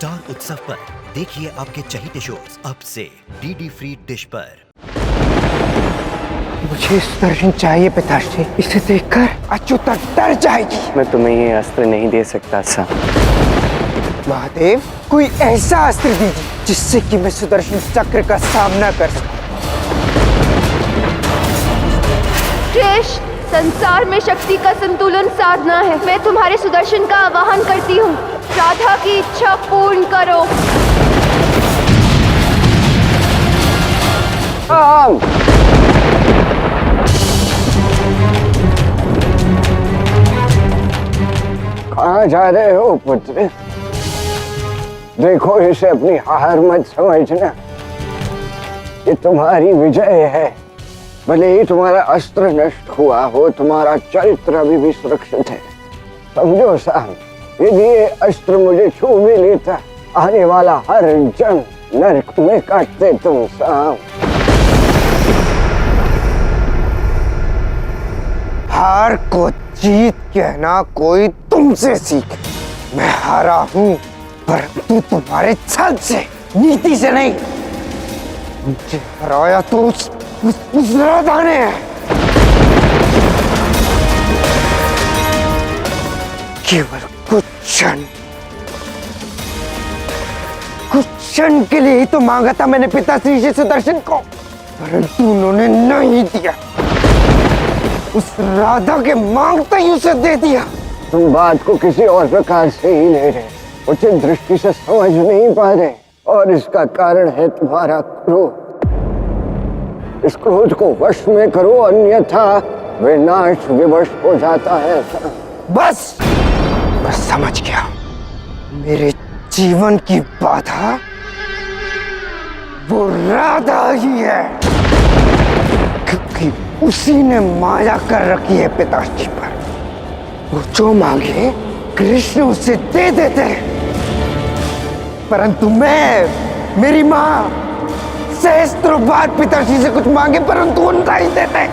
Star उत्सव पर देखिए आपके चहीते शोज अब से डीडी फ्री डिश पर। मुझे सुदर्शन चाहिए पिताश्री, इसे देखकर अच्युता डर जाएगी। मैं तुम्हें ये अस्त्र नहीं दे सकता सा। महादेव, कोई ऐसा अस्त्र दीजिए जिससे कि मैं सुदर्शन चक्र का सामना कर सकूं। कृष, संसार में शक्ति का संतुलन साधना है। मैं तुम्हारे सुदर्शन का आवाहन करती हूँ। राधा की इच्छा पूर्ण करो। कहाँ जा रहे हो पुत्र? देखो, इसे अपनी हार मत समझना। ये तुम्हारी विजय है। भले ही तुम्हारा अस्त्र नष्ट हुआ हो, तुम्हारा चरित्र अभी भी सुरक्षित है। समझो साहब, यदि ये अस्त्र मुझे छू भी लेता, आने वाला हर जन्म नरक में काटते तुम साहब। हार को जीत कहना कोई तुमसे सीख। मैं हारा हूँ, परंतु तुम्हारे छल से, नीति से नहीं। मुझे हराया तो उस राधा ने। केवल कुछ क्षण के लिए ही तो मांगा था मैंने पिताश्री से सुदर्शन को, परंतु उन्होंने नहीं दिया। उस राधा के मांगते ही उसे दे दिया। तुम बात को किसी और प्रकार से ही ले रहे, उचित दृष्टि से समझ नहीं पा रहे, और इसका कारण है तुम्हारा क्रोध। इस क्रोध को वश में करो, अन्यथा विनाश विवश हो जाता है। बस समझ गया। मेरे जीवन की बाधा वो राधा ही है, क्योंकि उसी ने माया कर रखी है पिताश्री पर। वो जो मांगे कृष्ण उसे दे देते हैं, परंतु मेरी माँ सहस्त्रों बार पिताश्री से कुछ मांगे, परंतु वो नहीं देते।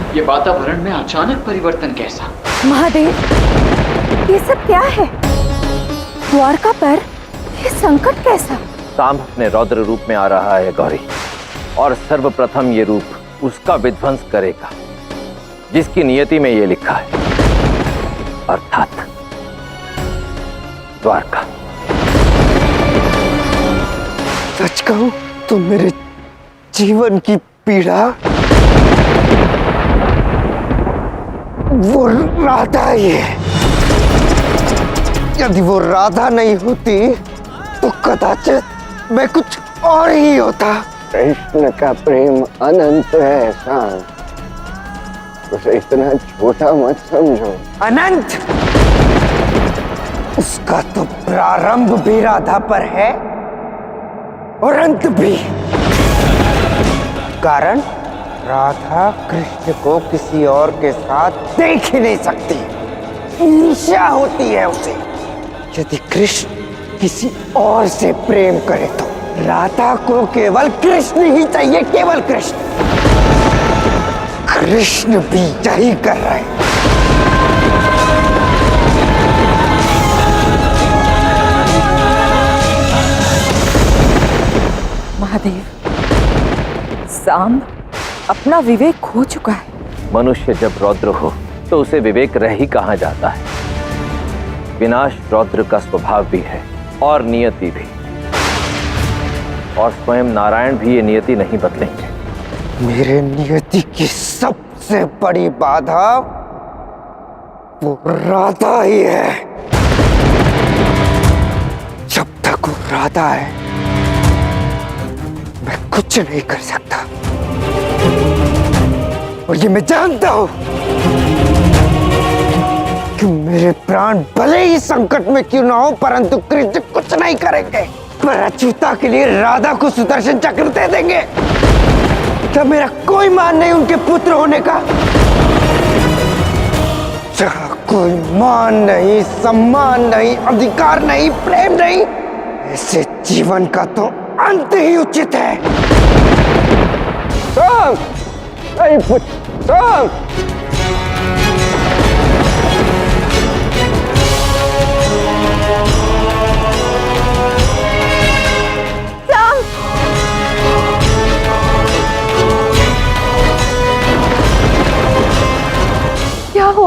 ये वातावरण में अचानक परिवर्तन कैसा? महादेव, ये सब क्या है? द्वारका पर ये संकट कैसा? सांब अपने रौद्र रूप में आ रहा है गौरी, और सर्वप्रथम ये रूप उसका विध्वंस करेगा जिसकी नियति में ये लिखा है, अर्थात द्वारका। सच कहूं तो मेरे जीवन की पीड़ा वो राधा ही है। यदि वो राधा नहीं होती तो कदाचित मैं कुछ और ही होता। कृष्ण का प्रेम अनंत है साहब, उसे इतना छोटा मत समझो। अनंत? उसका तो प्रारंभ भी राधा पर है और अंत भी। कारण राधा कृष्ण को किसी और के साथ देख ही नहीं सकती, ईर्ष्या होती है उसे। यदि कृष्ण किसी और से प्रेम करे तो राधा को केवल कृष्ण ही चाहिए, केवल कृष्ण। कृष्ण भी यही कर रहे हैं। महादेव, सांब अपना विवेक खो चुका है। मनुष्य जब रौद्र हो तो उसे विवेक रह ही कहाँ जाता है। विनाश रौद्र का स्वभाव भी है और नियति भी, और स्वयं नारायण भी ये नियति नहीं बदलेंगे। मेरे नियति की सबसे बड़ी बाधा वो राधा ही है। जब तक वो राधा है मैं कुछ नहीं कर सकता, और ये मैं जानता हूं कि मेरे प्राण भले ही संकट में क्यों ना हो, परंतु कृष्ण कुछ नहीं करेंगे। पर अच्युता के लिए राधा को सुदर्शन चक्र दे देंगे। क्या मेरा कोई मान नहीं उनके पुत्र होने का? जहाँ कोई मान नहीं, सम्मान नहीं, अधिकार नहीं, प्रेम नहीं, ऐसे जीवन का तो अंत ही उचित है। नहीं पुत्र,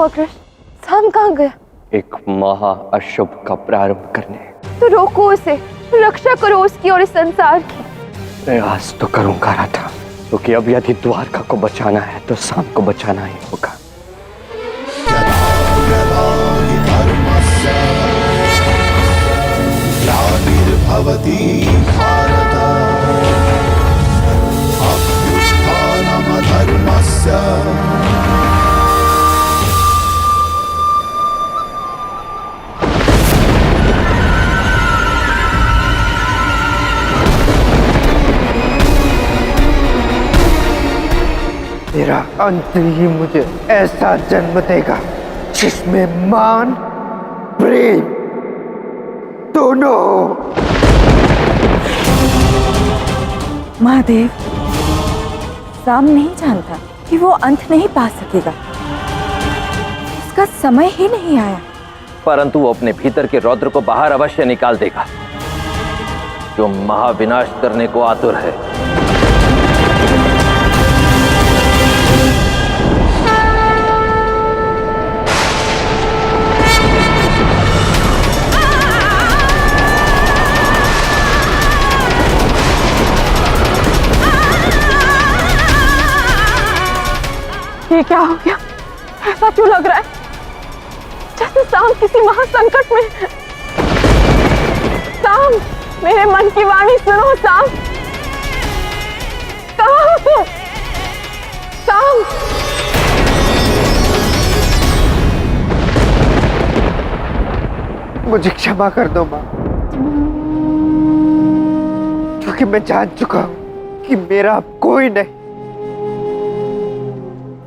हुआ कृष्ण? शाम कहाँ गया? एक महा अशुभ का प्रारंभ करने। तो रोको उसे, रक्षा करो उसकी और इस संसार की। प्रयास तो करूंगा राधा, क्योंकि अब यदि द्वारका को बचाना है तो शाम को बचाना ही होगा। भवती भारत अभ्युत्थानमधर्मस्य तेरा अंत ही मुझे ऐसा जन्म देगा जिसमें मान प्रेम दोनों हो। महादेव, राम नहीं जानता कि वो अंत नहीं पा सकेगा। उसका समय ही नहीं आया। परंतु वो अपने भीतर के रौद्र को बाहर अवश्य निकाल देगा, जो महाविनाश करने को आतुर है। ये क्या हो गया? ऐसा क्यों लग रहा है जैसे शाम किसी महासंकट में है। शाम, मेरे मन की वाणी सुनो शाम। कहाँ हो तुम? शाम, मुझे क्षमा कर दो माँ, क्योंकि मैं जान चुका हूं कि मेरा अब कोई नहीं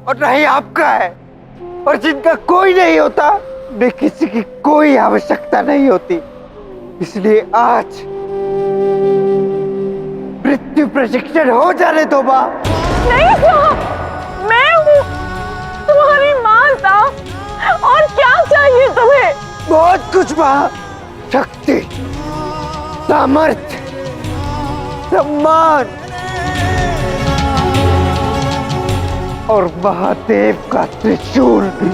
और ना ही आपका है, और जिनका कोई नहीं होता उन्हें किसी की कोई आवश्यकता नहीं होती। इसलिए आज मृत्यु प्रशिक्षण हो जाने दो माँ। नहीं साहब, मैं हूँ तुम्हारी माँ साहब, और क्या चाहिए तुम्हें? बहुत कुछ माँ, शक्ति, सामर्थ्य, सम्मान और महादेव का त्रिशूल भी।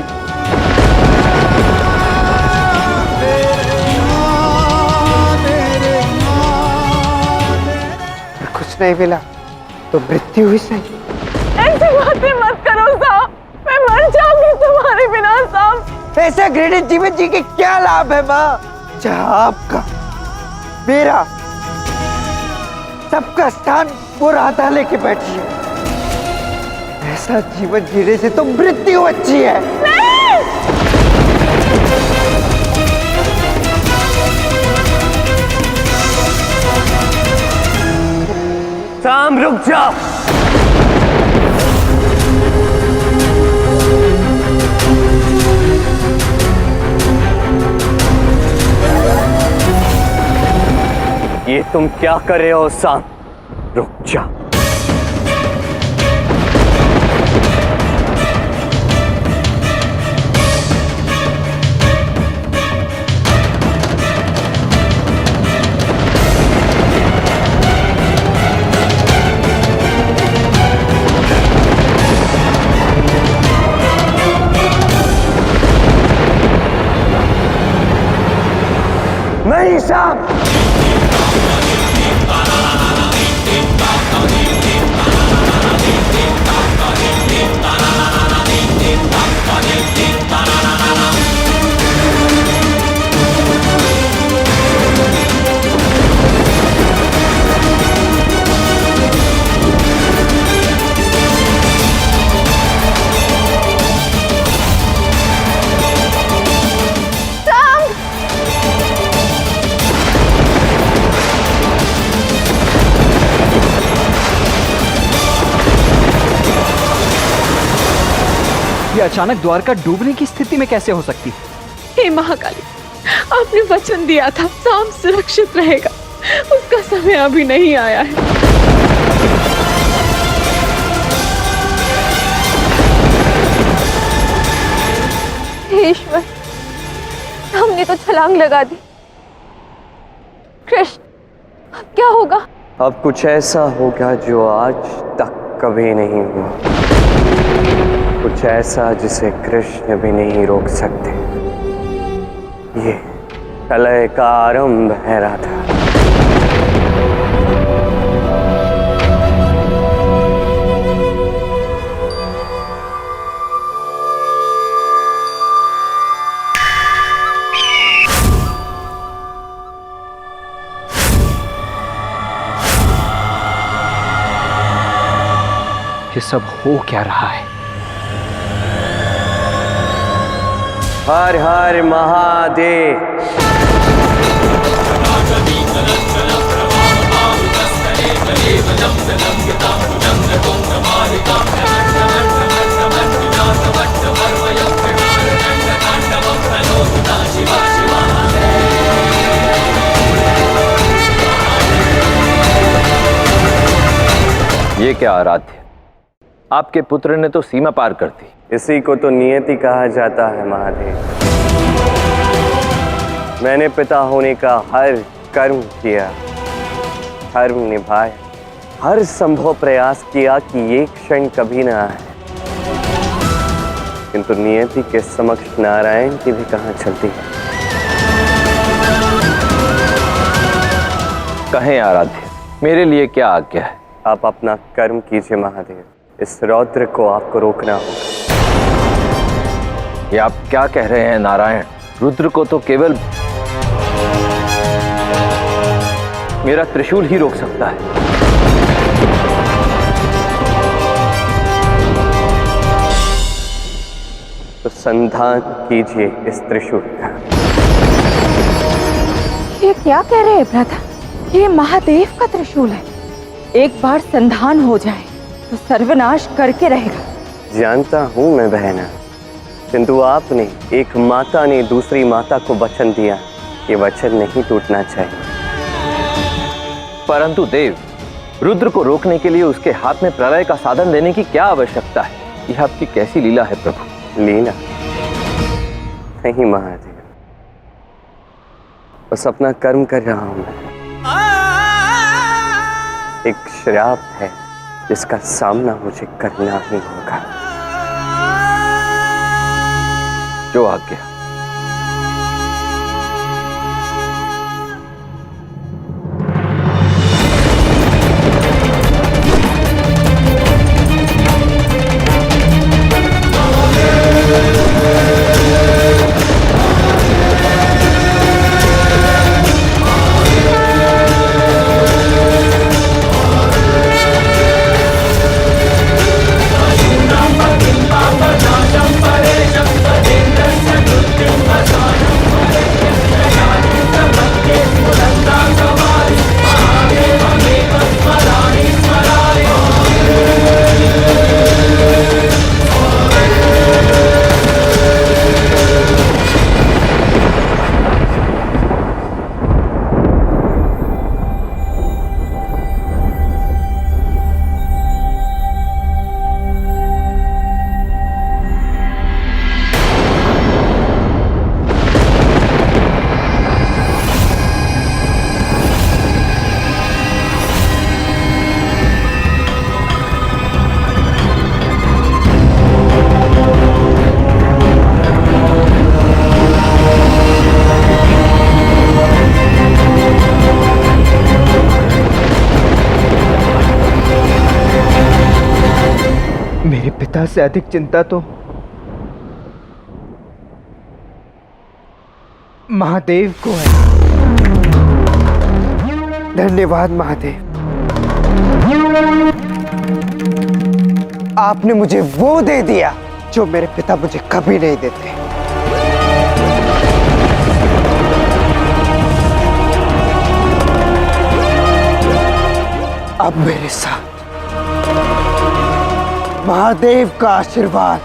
कुछ नहीं मिला तो मृत्यु ही सही। ऐसी बातें मत करो साहब, मैं मर जाऊंगी तुम्हारे बिना साहब। ऐसा घृणित जीवन जी के क्या लाभ है माँ, जहाँ आपका, मेरा, सबका स्थान वो राधा लेके बैठी है। ऐसा जीवन जीने से तो मृत्यु अच्छी है। शाम रुक जा। ये तुम क्या कर रहे हो शाम? रुक जा। नहीं साहब, ये अचानक द्वारका डूबने की स्थिति में कैसे हो सकती? हे महाकाली, आपने वचन दिया था शाम सुरक्षित रहेगा, उसका समय अभी नहीं आया है। हे ईश्वर, हमने तो छलांग लगा दी। कृष्ण, अब क्या होगा? अब कुछ ऐसा होगा जो आज तक कभी नहीं हुआ। कुछ ऐसा जिसे कृष्ण भी नहीं रोक सकते। ये प्रलय का आरंभ है राधा। ये सब हो क्या रहा है? हर हर महादेव। ये क्या आराध्य, आपके पुत्र ने तो सीमा पार कर दी। इसी को तो नियति कहा जाता है महादेव। मैंने पिता होने का हर कर्म किया, धर्म निभाया, हर संभव प्रयास किया कि ये क्षण कभी ना आए, किंतु नियति के समक्ष नारायण की भी कहाँ चलती है। कहें आराध्य, मेरे लिए क्या आज्ञा है? आप अपना कर्म कीजिए महादेव, इस रौद्र को आपको रोकना होगा। ये आप क्या कह रहे हैं नारायण? रुद्र को तो केवल मेरा त्रिशूल ही रोक सकता है। तो संधान कीजिए इस त्रिशूल का। ये क्या कह रहे हैं भ्राता? ये महादेव का त्रिशूल है। एक बार संधान हो जाए तो सर्वनाश करके रहेगा। जानता हूं मैं बहना, किंतु आपने, एक माता ने दूसरी माता को वचन दिया, ये वचन नहीं टूटना चाहिए। परंतु देव, रुद्र को रोकने के लिए उसके हाथ में प्रलय का साधन देने की क्या आवश्यकता है? यह आपकी कैसी लीला है प्रभु? लीला नहीं महादेव, बस अपना कर्म कर रहा हूं मैं। एक श्राप है जिसका सामना मुझे करना ही होगा। जो आज्ञा। मेरे पिता से अधिक चिंता तो महादेव को है। धन्यवाद महादेव, आपने मुझे वो दे दिया जो मेरे पिता मुझे कभी नहीं देते। अब मेरे साथ महादेव का आशीर्वाद,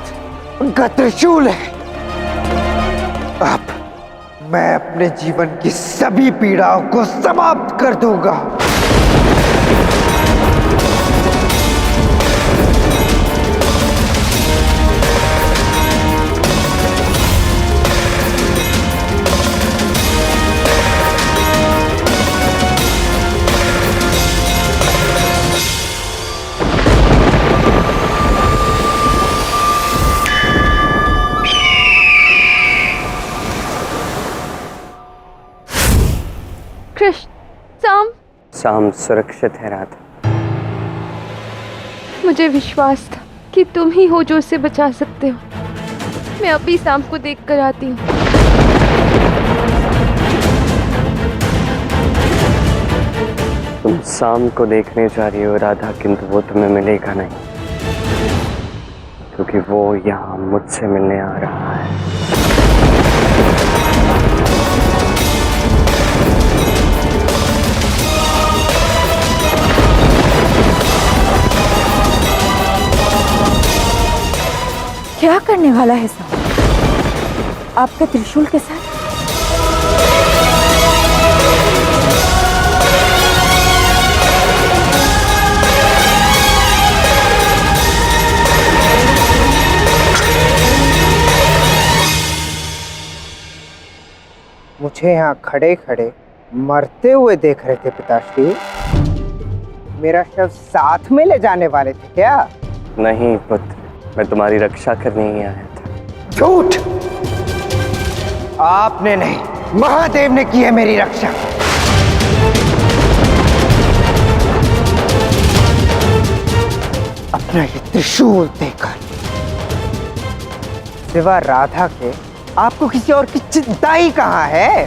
उनका त्रिशूल है। अब मैं अपने जीवन की सभी पीड़ाओं को समाप्त कर दूंगा। शाम सुरक्षित है राधा। मुझे विश्वास था कि तुम ही हो जो उसे बचा सकते हो। मैं अभी शाम को देख कर आती हूँ। तुम शाम को देखने जा रही हो राधा, किंतु वो तुम्हें मिलेगा नहीं, क्योंकि वो यहाँ मुझसे मिलने आ रहा है। क्या करने वाला है साहब आपके त्रिशूल के साथ? मुझे यहाँ खड़े खड़े मरते हुए देख रहे थे पिताश्री। मेरा शव साथ में ले जाने वाले थे क्या? नहीं पुत्र, मैं तुम्हारी रक्षा करने ही आया था। झूठ! आपने नहीं, महादेव ने की है मेरी रक्षा। अपना ये त्रिशूल देकर सिवा राधा के आपको किसी और की चिंता ही कहाँ है?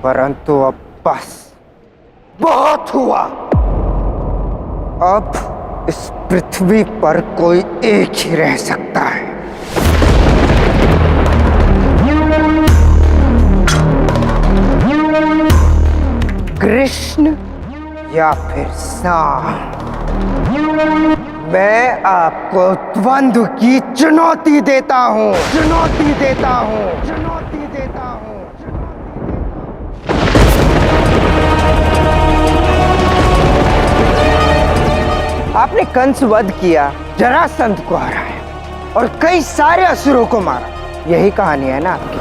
परंतु अब बस बहुत हुआ। अब इस पृथ्वी पर कोई एक ही रह सकता है, कृष्ण या फिर शाम। मैं आपको द्वंद्व की चुनौती देता हूं, चुनौती देता हूं, चुनौती देता हूं। आपने कंस वध किया, जरासंध को हराया और कई सारे असुरों को मारा। यही कहानी है ना आपकी?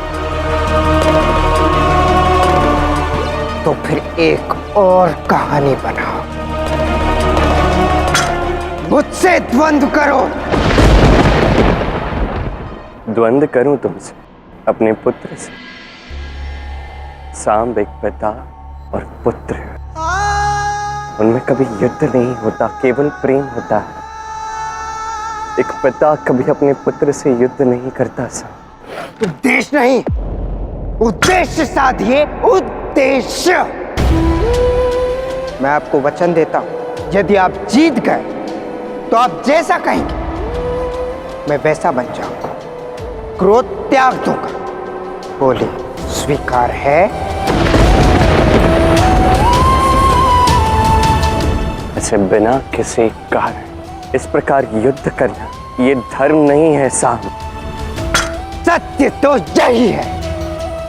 तो फिर एक और कहानी बनाओ, मुझसे द्वंद्व करो। द्वंद्व करूं तुमसे? अपने पुत्र से? शाम एक पिता और पुत्र है, उनमें कभी युद्ध नहीं होता, केवल प्रेम होता है। एक पिता कभी अपने पुत्र से युद्ध नहीं करता। उद्देश्य नहीं, उद्देश्य साधिए, उद्देश्य। मैं आपको वचन देता हूं, यदि आप जीत गए तो आप जैसा कहेंगे मैं वैसा बन जाऊंगा, क्रोध त्याग दूंगा। बोलिए, स्वीकार है? ऐसे बिना किसी कारण इस प्रकार युद्ध करना, ये धर्म नहीं है शाम। सत्य तो यही है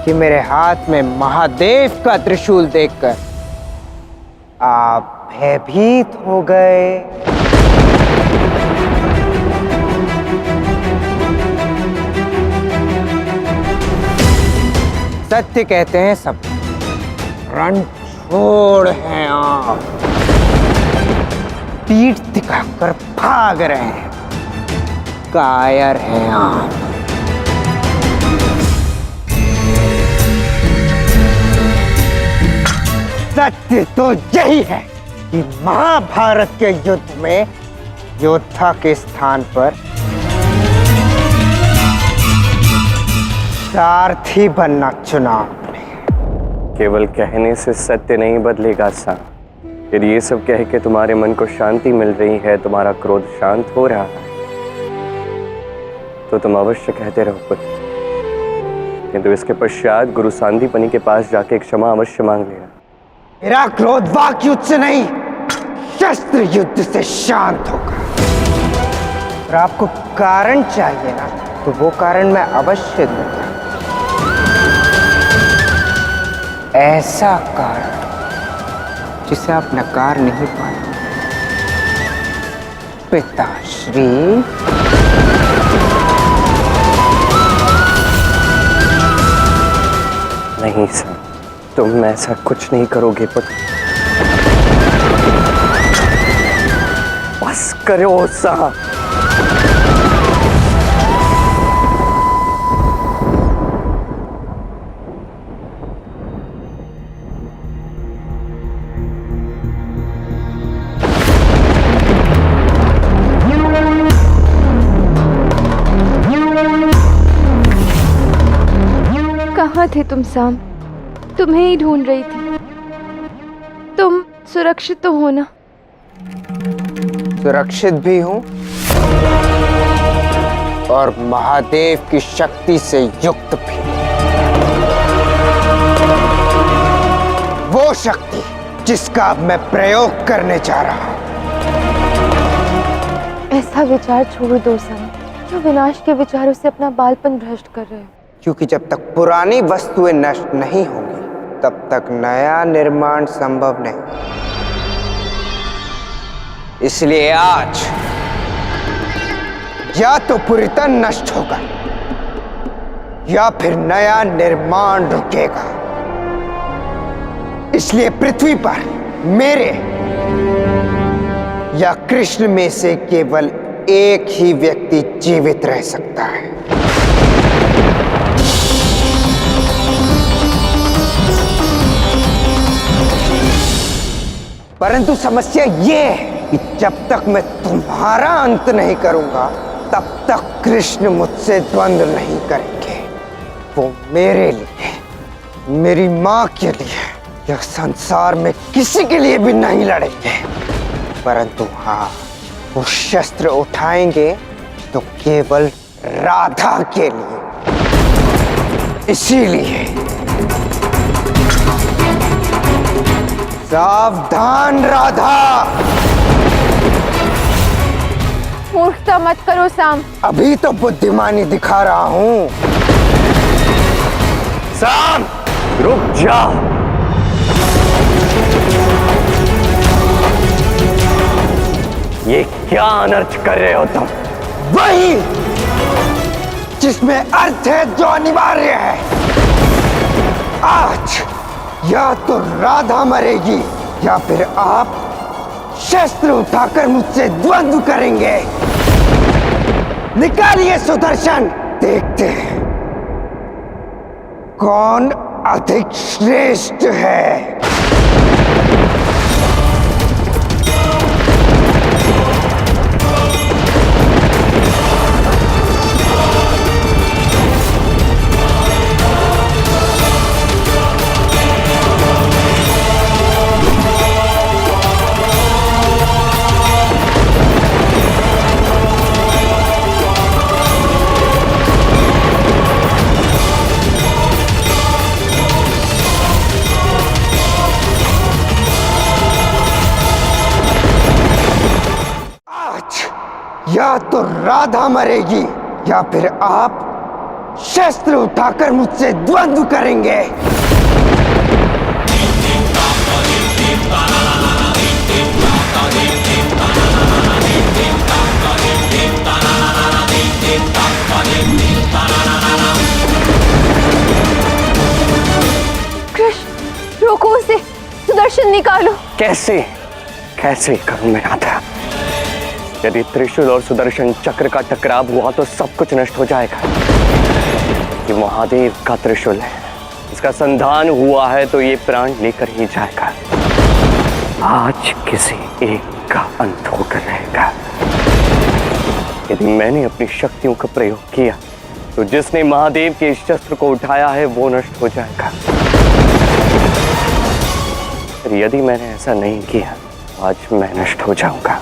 कि मेरे हाथ में महादेव का त्रिशूल देखकर आप भयभीत हो गए। सत्य कहते हैं सब, रण छोड़ हैं आप, पीठ दिखाकर भाग रहे हैं, कायर हैं आप। सत्य तो यही है कि महाभारत के युद्ध में योद्धा के स्थान पर सारथी बनना चुना आपने। केवल कहने से सत्य नहीं बदलेगा शाम। यदि ये सब कह के तुम्हारे मन को शांति मिल रही है, तुम्हारा क्रोध शांत हो रहा है, तो तुम अवश्य कहते रहो पुत्र, किंतु इसके पश्चात गुरु सांदीपनि के पास जाके क्षमा अवश्य मांग लेना। मेरा क्रोध वाक युद्ध से नहीं, शस्त्र युद्ध से शांत होगा। और आपको कारण चाहिए ना, तो वो कारण मैं अवश्य दूंगा। ऐसा कारण जिसे आप नकार नहीं पाए। पिताश्री, नहीं सर, तुम ऐसा कुछ नहीं करोगे पुत्र। बस करो साहब। कहाँ थे तुम साम? तुम्हें ही ढूंढ रही थी। तुम सुरक्षित तो हो ना? सुरक्षित भी हूं और महादेव की शक्ति से युक्त भी। वो शक्ति जिसका अब मैं प्रयोग करने जा रहा हूं। ऐसा विचार छोड़ दो साम। क्यों विनाश के विचारों से अपना बालपन भ्रष्ट कर रहे हो? क्योंकि जब तक पुरानी वस्तुएं नष्ट नहीं होंगी तब तक नया निर्माण संभव नहीं। इसलिए आज या तो पूरी तरह नष्ट होगा या फिर नया निर्माण रुकेगा। इसलिए पृथ्वी पर मेरे या कृष्ण में से केवल एक ही व्यक्ति जीवित रह सकता है। परंतु समस्या ये है कि जब तक मैं तुम्हारा अंत नहीं करूंगा तब तक कृष्ण मुझसे द्वंद्व नहीं करेंगे। वो मेरे लिए, मेरी मां के लिए, यह संसार में किसी के लिए भी नहीं लड़ेंगे। परंतु हाँ, वो शस्त्र उठाएंगे तो केवल राधा के लिए। इसीलिए सावधान राधा। मूर्खता मत करो साम। अभी तो बुद्धिमानी दिखा रहा हूं। साम, रुक जा। ये क्या अनर्थ कर रहे हो तुम? वही जिसमें अर्थ है जो अनिवार्य है। आज या तो राधा मरेगी या फिर आप शस्त्र उठाकर मुझसे द्वंद्व करेंगे। निकालिए सुदर्शन, देखते हैं कौन अधिक श्रेष्ठ है। या तो राधा मरेगी या फिर आप शस्त्र उठाकर मुझसे द्वंद्व करेंगे। कृष्ण, रोको उसे, सुदर्शन निकालो। कैसे कैसे करूं मैं राधा? यदि त्रिशूल और सुदर्शन चक्र का टकराव हुआ तो सब कुछ नष्ट हो जाएगा। ये महादेव का त्रिशूल है, इसका संधान हुआ है तो ये प्राण लेकर ही जाएगा। आज किसी एक का अंत होकर रहेगा। यदि मैंने अपनी शक्तियों का प्रयोग किया तो जिसने महादेव के इस शस्त्र को उठाया है वो नष्ट हो जाएगा। यदि मैंने ऐसा नहीं किया आज मैं नष्ट हो जाऊंगा।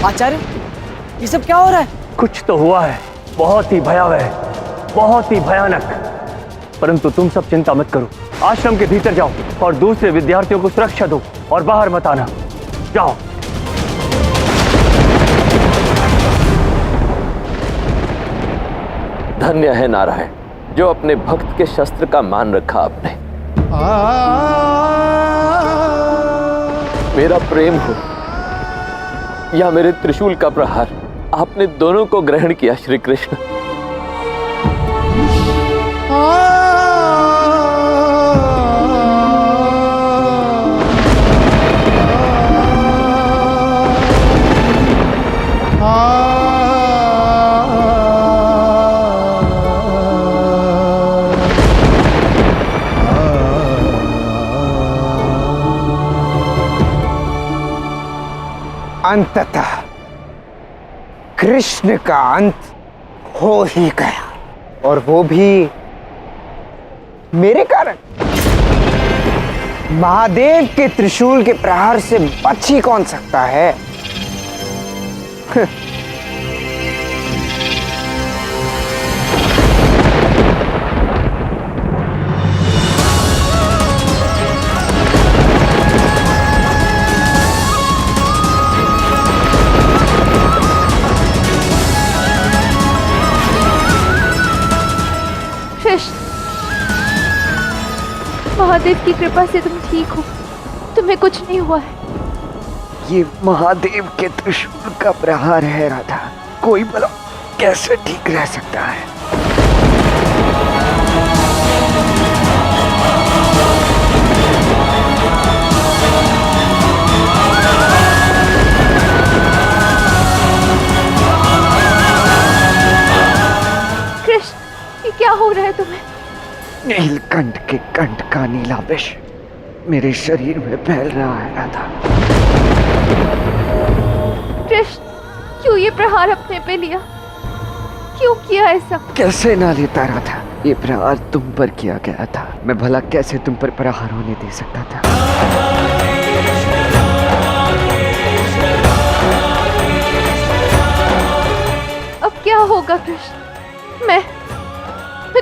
आचार्य, ये सब क्या हो रहा है? कुछ तो हुआ है, बहुत ही भयावह, बहुत ही भयानक। परंतु तुम सब चिंता मत करो। आश्रम के भीतर जाओ और दूसरे विद्यार्थियों को सुरक्षा दो और बाहर मत आना। जाओ। धन्य है नारायण जो अपने भक्त के शस्त्र का मान रखा आपने। मेरा प्रेम हो या मेरे त्रिशूल का प्रहार, आपने दोनों को ग्रहण किया श्री कृष्ण। अंततः कृष्ण का अंत हो ही गया, और वो भी मेरे कारण। महादेव के त्रिशूल के प्रहार से बच ही कौन सकता है? महादेव की कृपा से तुम ठीक हो, तुम्हें कुछ नहीं हुआ है। ये महादेव के त्रिशूल का प्रहार है राधा, कोई भला कैसे ठीक रह सकता है? कृष्ण, ये क्या हो रहा है तुम्हें? नीलकंठ के कंठ का नीला विष मेरे शरीर में फैल रहा है राधा। कृष्ण, क्यों ये प्रहार अपने पे लिया? क्यों किया ऐसा? कैसे ना लेता राधा, ये प्रहार तुम पर किया गया था, मैं भला कैसे तुम पर प्रहार होने दे सकता था? अब क्या होगा कृष्ण? मैं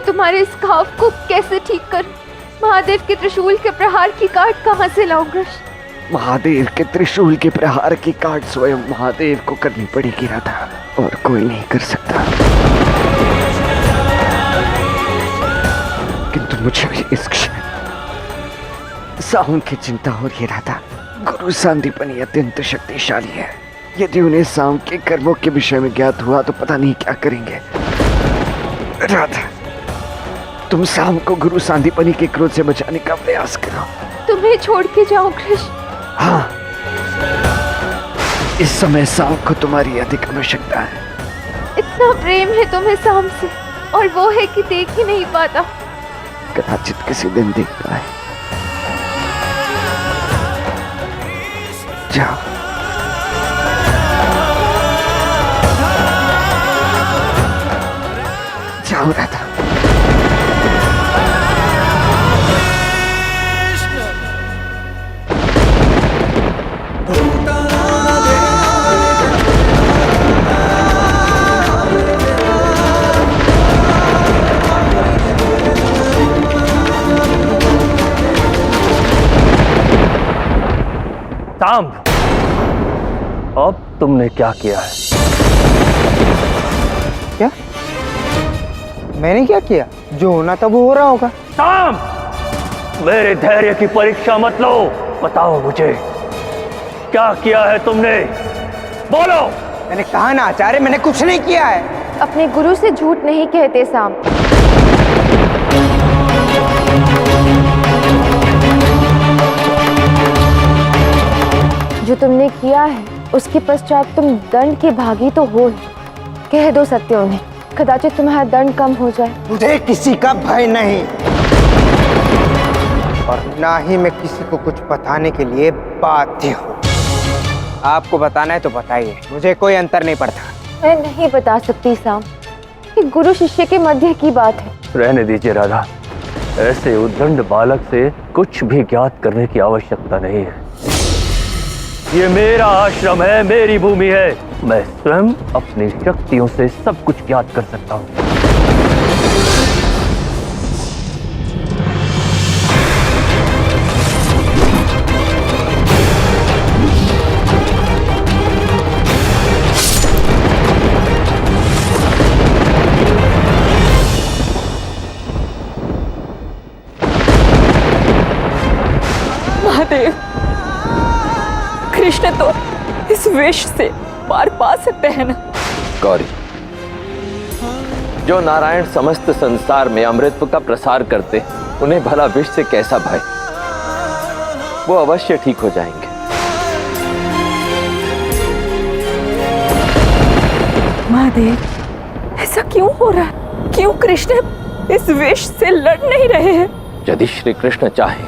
तुम्हारे इस घाव को कैसे ठीक करूं? महादेव के त्रिशूल के प्रहार की काट कहां से लाऊं कृष्ण? महादेव के त्रिशूल के प्रहार की काट स्वयं महादेव को करनी पड़ेगी राधा, और कोई नहीं कर सकता। किंतु मुझे इस क्षण साउंड की चिंता हो रही है राधा। गुरु सांदीपनी अत्यंत शक्तिशाली है, यदि उन्हें साउंड के कर्मों के विषय में ज्ञात हुआ तो पता नहीं क्या करेंगे। राधा, तुम शाम को गुरु सांदीपनी के क्रोध से बचाने का प्रयास करो। तुम्हें छोड़ के जाऊं कृष्ण? हाँ, इस समय शाम को तुम्हारी अधिक आवश्यकता है। इतना प्रेम है तुम्हें शाम से, और वो है कि देख ही नहीं पाता। कदाचित किसी दिन देख पाए। जाओ। जाओ राधा। सांब, अब तुमने क्या किया है? क्या? मैंने क्या किया? जो होना था वो हो रहा होगा। सांब, मेरे धैर्य की परीक्षा मत लो, बताओ मुझे क्या किया है तुमने? बोलो। मैंने कहा ना आचार्य, मैंने कुछ नहीं किया है। अपने गुरु से झूठ नहीं कहते शाम। जो तुमने किया है उसके पश्चात तुम दंड के भागी तो हो ही। कह दो सत्य उन्हें, कदाचित तुम्हारा दंड कम हो जाए। मुझे किसी का भय नहीं, और ना ही मैं किसी को कुछ बताने के लिए बाध्य हूँ। आपको बताना है तो बताइए, मुझे कोई अंतर नहीं पड़ता। मैं नहीं बता सकती शाम, ये गुरु शिष्य के मध्य की बात है। रहने दीजिए राधा, ऐसे उद्दंड बालक से कुछ भी ज्ञात करने की आवश्यकता नहीं है। ये मेरा आश्रम है, मेरी भूमि है, मैं स्वयं अपनी शक्तियों से सब कुछ ज्ञात कर सकता हूँ। महादेव, कृष्ण तो इस विष से पार पा सकते हैं ना? गौरी, जो नारायण समस्त संसार में अमृतत्व का प्रसार करते, उन्हें भला विष से कैसा भय? वो अवश्य ठीक हो जाएंगे। महादेव, ऐसा क्यों हो रहा है? क्यों कृष्ण इस विष से लड़ नहीं रहे हैं? यदि श्री कृष्ण चाहे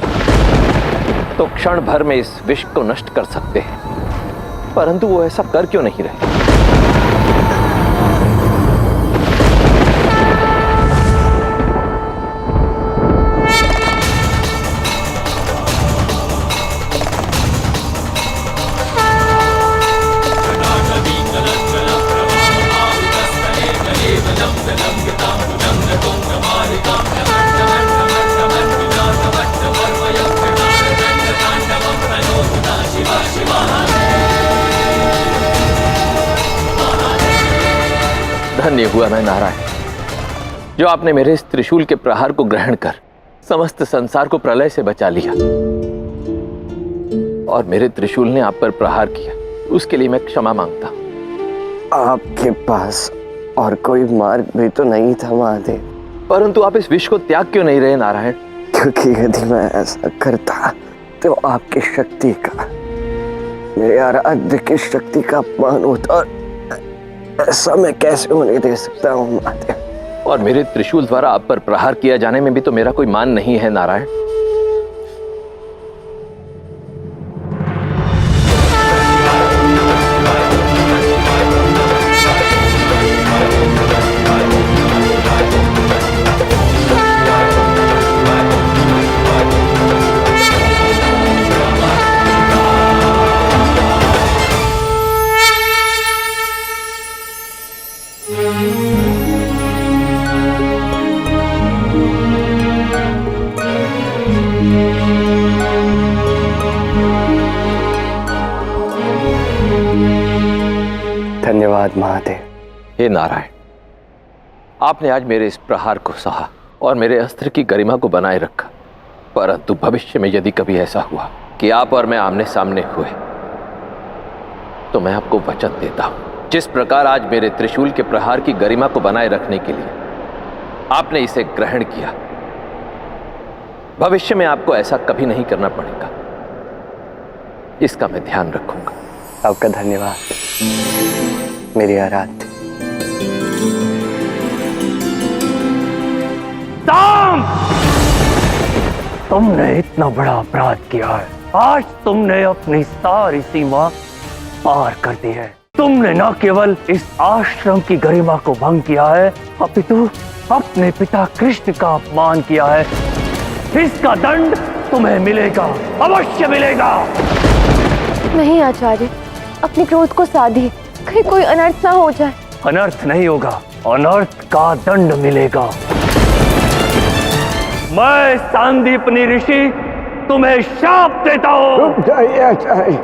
तो क्षण भर में इस विष को नष्ट कर सकते हैं, परंतु वो ऐसा कर क्यों नहीं रहे? धन्य हुआ मैं नारायण, जो आपने मेरे इस त्रिशूल के प्रहार को ग्रहण कर समस्त संसार को प्रलय से बचा लिया और मेरे त्रिशूल ने आप पर प्रहार किया, उसके लिए मैं क्षमा मांगता हूं। आपके पास और कोई मार्ग भी तो नहीं था महादेव। परंतु आप इस विष को त्याग क्यों नहीं रहे नारायण? क्योंकि यदि मैं ऐसा करता तो आपकी शक्ति का, मेरे आराध्य की शक्ति का अपमान होता, और ऐसा मैं कैसे होने दे सकता हूँ महादेव? और मेरे त्रिशूल द्वारा आप पर प्रहार किया जाने में भी तो मेरा कोई मान नहीं है नारायण। धन्यवाद महादेव। हे नारायण, आपने आज मेरे इस प्रहार को सहा और मेरे अस्त्र की गरिमा को बनाए रखा, परंतु भविष्य में यदि कभी ऐसा हुआ कि आप और मैं आमने सामने हुए तो मैं आपको वचन देता हूं, जिस प्रकार आज मेरे त्रिशूल के प्रहार की गरिमा को बनाए रखने के लिए आपने इसे ग्रहण किया, भविष्य में आपको ऐसा कभी नहीं करना पड़ेगा। इसका मैं ध्यान रखूंगा। आपका धन्यवाद मेरी आराध्य। साम! तुमने इतना बड़ा अपराध किया है। आज तुमने अपनी सारी सीमा पार कर दी है। तुमने न केवल इस आश्रम की गरिमा को भंग किया है, अपितु अपने पिता कृष्ण का अपमान किया है। इसका दंड तुम्हें मिलेगा, अवश्य मिलेगा। नहीं आचार्य, अपने क्रोध को साधिए, कहीं कोई अनर्थ ना हो जाए। अनर्थ नहीं होगा, अनर्थ का दंड मिलेगा। मैं सांदीपनी ऋषि तुम्हें शाप देता हूं। रुक जाइए आचार्य।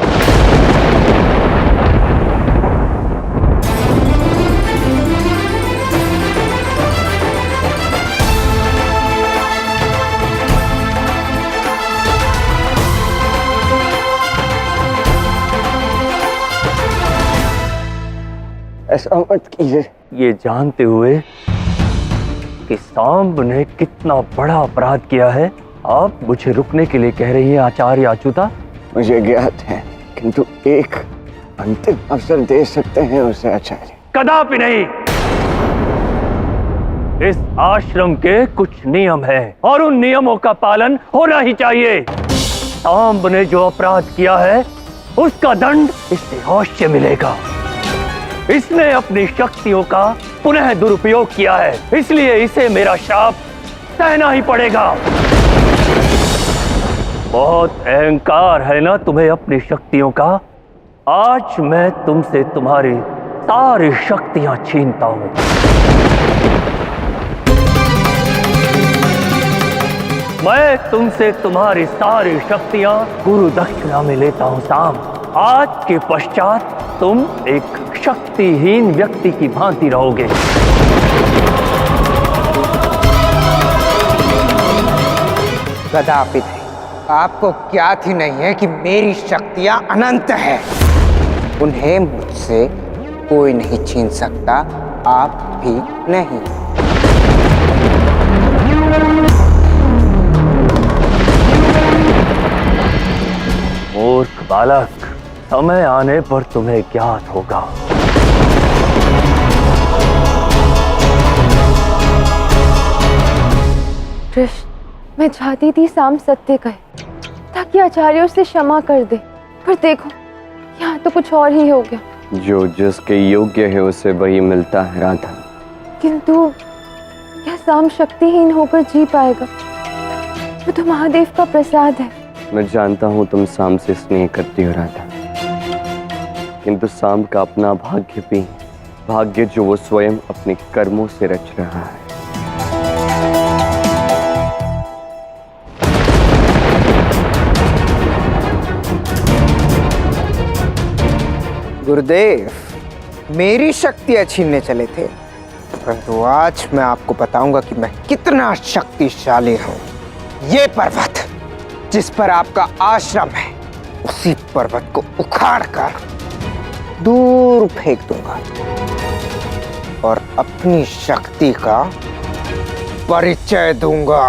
ऐसा मत कीजिए। ये जानते हुए कि सांब ने कितना बड़ा अपराध किया है, आप मुझे रुकने के लिए कह रही हैं आचार्य अच्युता? मुझे ज्ञात है, किंतु एक अंतिम अवसर दे सकते हैं उसे आचार्य। कदापि नहीं। इस आश्रम के कुछ नियम हैं और उन नियमों का पालन होना ही चाहिए। सांब ने जो अपराध किया है उसका दंड इसे अवश्य मिलेगा। इसने अपनी शक्तियों का पुनः दुरुपयोग किया है, इसलिए इसे मेरा शाप सहना ही पड़ेगा। बहुत अहंकार है ना तुम्हें अपनी शक्तियों का। आज मैं तुमसे तुम्हारी सारी शक्तियां छीनता हूं। मैं तुमसे तुम्हारी सारी शक्तियां गुरु दक्षिणा में लेता हूं साम। आज के पश्चात तुम एक शक्तिहीन व्यक्ति की भांति रहोगे। कदापि नहीं। आपको ज्ञात ही नहीं है कि मेरी शक्तियां अनंत है। उन्हें मुझसे कोई नहीं छीन सकता, आप भी नहीं। मूर्ख बालक, समय आने पर तुम्हें ज्ञात होगा। कृष्ण, मैं चाहती थी साम सत्य कहे ताकि आचार्य उसे क्षमा कर दे, पर देखो यहाँ तो कुछ और ही हो गया। जो जिसके योग्य है उसे वही मिलता है राधा। किंतु क्या साम शक्तिहीन होकर जी पाएगा? वो तो महादेव का प्रसाद है। मैं जानता हूँ तुम शाम से स्नेह करती हो राधा, किंतु शाम का अपना भाग्य भी है, भाग्य जो वो स्वयं अपने कर्मों से रच रहा है। गुरुदेव, मेरी शक्तियां छीनने चले थे, परंतु आज मैं आपको बताऊंगा कि मैं कितना शक्तिशाली हूं। ये पर्वत जिस पर आपका आश्रम है, उसी पर्वत को उखाड़कर दूर फेंक दूंगा और अपनी शक्ति का परिचय दूंगा।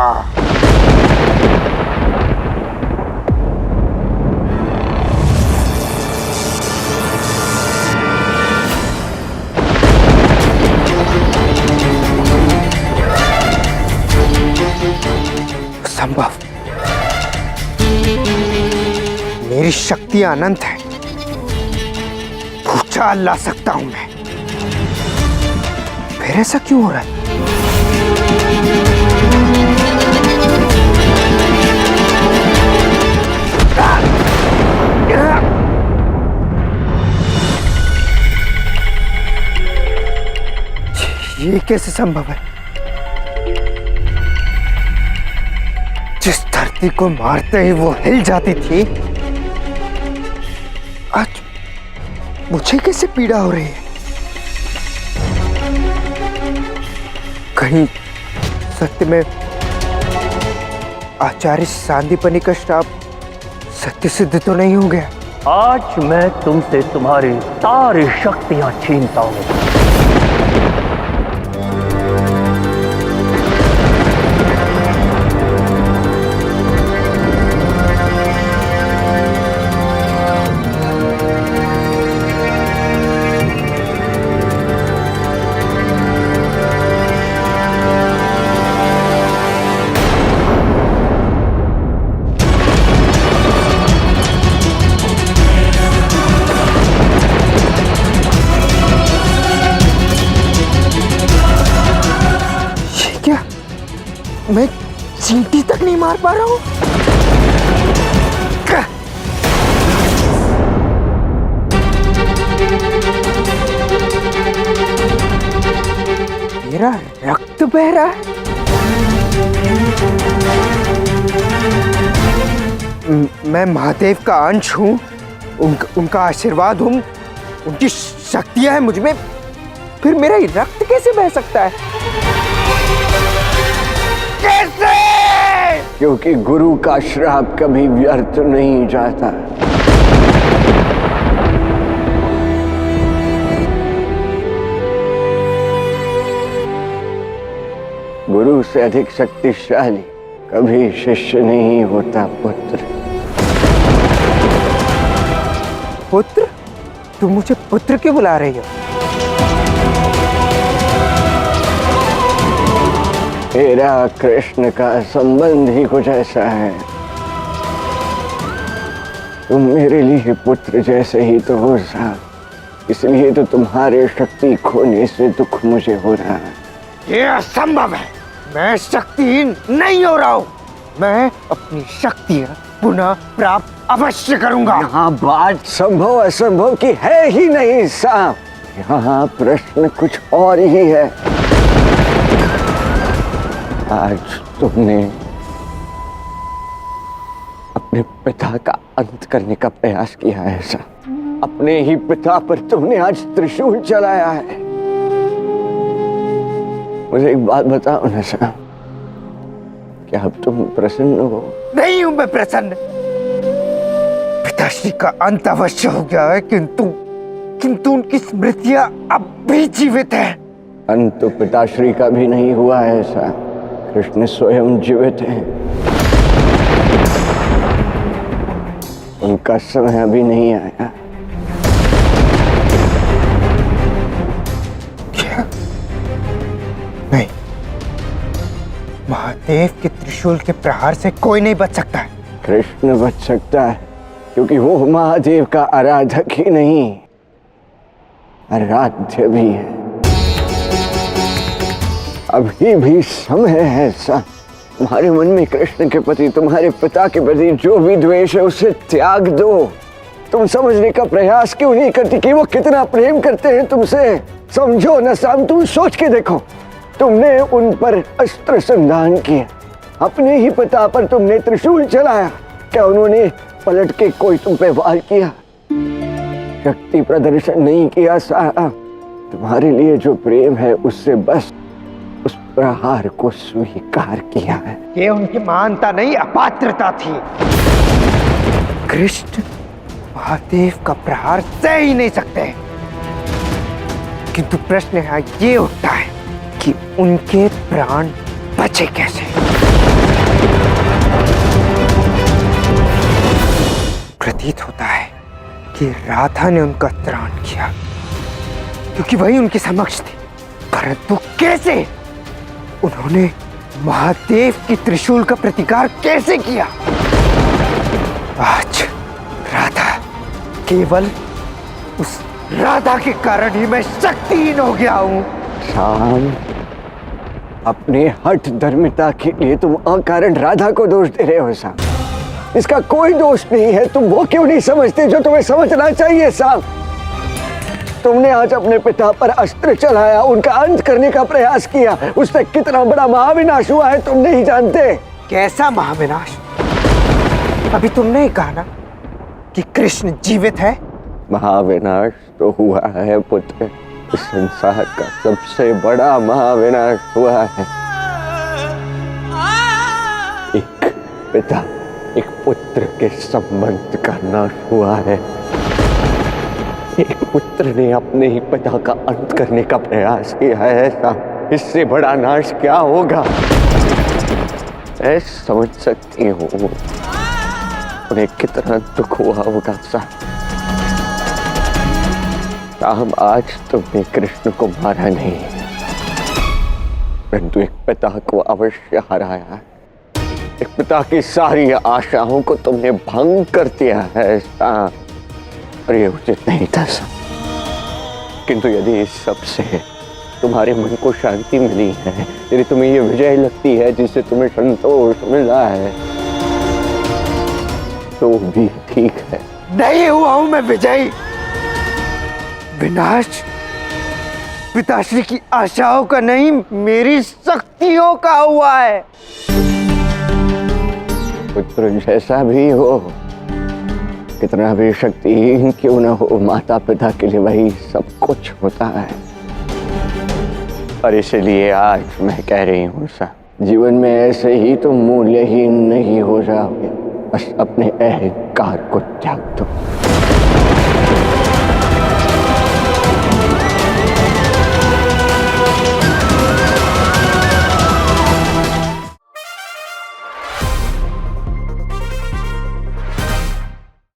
संभव, मेरी शक्ति अनंत है, भूचाल ला सकता हूं मैं। फिर ऐसा क्यों हो रहा है? ये कैसे संभव है? जिस धरती को मारते ही वो हिल जाती थी, आज मुझे कैसे पीड़ा हो रही है? कहीं सत्य में आचार्य सांदीपनी का श्राप सत्य सिद्ध तो नहीं हो गया? आज मैं तुमसे तुम्हारी सारी शक्तियां छीनता हूं। मैं चींटी तक नहीं मार पा रहा हूं। मेरा रक्त बह रहा है। मैं महादेव का अंश हूं, उनका आशीर्वाद हूं, उनकी शक्तियां हैं मुझ में, फिर मेरा रक्त कैसे बह सकता है? कैसे? क्योंकि गुरु का श्राप कभी व्यर्थ नहीं जाता। गुरु से अधिक शक्तिशाली कभी शिष्य नहीं होता पुत्र। पुत्र? तुम मुझे पुत्र क्यों बुला रही हो? मेरा कृष्ण का संबंध ही कुछ ऐसा है। तुम मेरे लिए पुत्र जैसे ही तो हो साहब, इसलिए तो तुम्हारे शक्ति खोने से दुख मुझे हो रहा है। ये असंभव है। मैं शक्तिहीन नहीं हो रहा हूँ। मैं अपनी शक्तियाँ पुनः प्राप्त अवश्य करूंगा। यहाँ बात संभव असंभव की है ही नहीं साहब, यहाँ प्रश्न कुछ और ही है। आज तुमने अपने पिता का अंत करने का प्रयास किया है साहब। अपने ही पिता पर तुमने आज त्रिशूल चलाया है। मुझे एक बात बताओ ना साहब, क्या अब तुम प्रसन्न हो? नहीं हूं मैं प्रसन्न। पिताश्री का अंत अवश्य हो गया है, किंतु किंतु उनकी स्मृतियां अब भी जीवित है। अंत तो पिताश्री का भी नहीं हुआ है ऐसा। कृष्ण स्वयं जीवित हैं। उनका समय अभी नहीं आया। क्या? नहीं, महादेव के त्रिशूल के प्रहार से कोई नहीं बच सकता है। कृष्ण बच सकता है क्योंकि वो महादेव का आराधक ही नहीं, आराध्य भी है। अभी भी समय है ऐसा। तुम्हारे मन में कृष्ण के प्रति, तुम्हारे पिता के प्रति जो भी द्वेष है उसे त्याग दो। तुम समझने का प्रयास क्यों नहीं करती कि वो कितना प्रेम करते हैं तुमसे? समझो न साम, तुम सोच के देखो। तुमने उन पर अस्त्र संधान किया, अपने ही पिता पर तुमने त्रिशूल चलाया, क्या उन्होंने पलट के कोई तुम पे वार किया? शक्ति प्रदर्शन नहीं किया साहब। तुम्हारे लिए जो प्रेम है उससे बस उस प्रहार को स्वीकार किया है। ये उनकी महानता नहीं, अपात्रता थी। कृष्ण महादेव का प्रहार सह ही नहीं सकते। किंतु प्रश्न यहाँ ये उठता है कि उनके प्राण बचे कैसे? प्रतीत होता है कि राधा ने उनका त्राण किया क्योंकि वही उनके समक्ष थी, परंतु कैसे? उन्होंने महादेव की त्रिशूल का प्रतिकार कैसे किया? आज राधा, केवल उस राधा के कारण ही मैं शक्तिहीन हो गया हूं। शाम, अपने हठ धर्मिता के लिए तुम अकारण राधा को दोष दे रहे हो साहब। इसका कोई दोष नहीं है। तुम वो क्यों नहीं समझते जो तुम्हें समझना चाहिए साहब? तुमने आज अपने पिता पर अस्त्र चलाया, उनका अंत करने का प्रयास किया, उससे कितना बड़ा महाविनाश हुआ है तुम नहीं जानते। कैसा महाविनाश? अभी तुमने ही कहा ना कि कृष्ण जीवित है। महाविनाश तो हुआ है पुत्र। इस संसार का सबसे बड़ा महाविनाश हुआ है। एक पिता एक पुत्र के संबंध का नाश हुआ है। एक पुत्र ने अपने ही पिता का अंत करने का प्रयास किया है ऐसा। इससे बड़ा नाश क्या होगा? मैं समझ सकती हूँ उन्हें कितना दुख हुआ होगा साहब। साहब, आज तुमने कृष्ण को मारा नहीं, परंतु एक पिता को अवश्य हराया। एक पिता की सारी आशाओं को तुमने भंग कर दिया है साहब, और ये उचित नहीं था साहब। किंतु यदि इस सब से तुम्हारे मन को शांति मिली है, यदि तुम्हें ये विजय लगती है जिससे तुम्हें संतोष मिला है, तो भी ठीक है। नहीं हुआ हूं मैं विजयी। विनाश पिताश्री की आशाओं का नहीं, मेरी शक्तियों का हुआ है। पुत्र जैसा भी हो, कितना भी शक्तिहीन क्यों न हो, माता पिता के लिए वही सब कुछ होता है। और इसलिए आज मैं कह रही हूँ साहब, जीवन में ऐसे ही तुम मूल्यहीन नहीं हो जाओगे। बस अपने अहंकार को त्याग दो।